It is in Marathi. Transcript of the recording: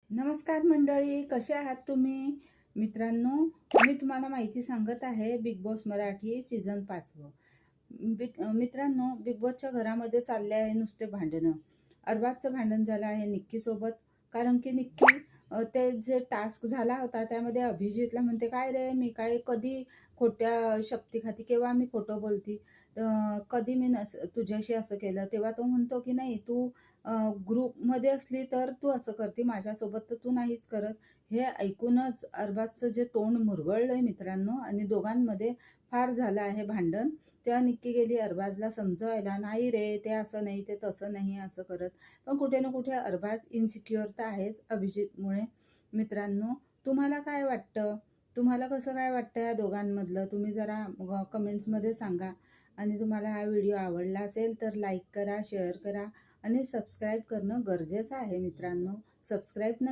नमस्कार मंडळी, कसे आहात तुम्ही? मित्रांनो, मी तुम्हाला माहिती सांगत आहे बिग बॉस मराठी सीझन 5. मित्रांनो, बिग बॉसच्या घरामध्ये चालले आहे नुसते भांडणं. अरबाजचं भांडण झालं आहे निक्कीसोबत. कारण की निक्की ते जे टास्क झाला होता त्यामध्ये अभिजितला म्हणते, "काय रे, मी काय कधी खोट्या शपथी खाती, केव्हा मी खोटं बोलती? कधी मी तुझ्याशी असं केलं?" तेव्हा तो म्हणतो की "नाही, तू ग्रुपमध्ये असली तर तू असं करते, माझ्यासोबत तर तू नाहीच करत." हे ऐकूनच अरबाजचं जे तोंड मुरगळलंय मित्रांनो, आणि दोघांमध्ये फार झालं आहे भांडण. तेव्हा निक्की गेली अरबाजला समजवायला, "नाही रे, ते असं नाही, ते तसं नाही असं करत." पण कुठे ना कुठे अरबाज इन्सिक्युअर तर आहेच अभिजितमुळे. मित्रांनो, तुम्हाला काय वाटतं? तुम्हाला कसं काय वाटतं या दोघांमधलं? तुम्ही जरा कमेंट्समध्ये सांगा. आणि तुम्हाला हा व्हिडिओ आवडला असेल तर लाईक करा, शेअर करा आणि सबस्क्राईब करणं गरजेचं आहे मित्रांनो. सबस्क्राईब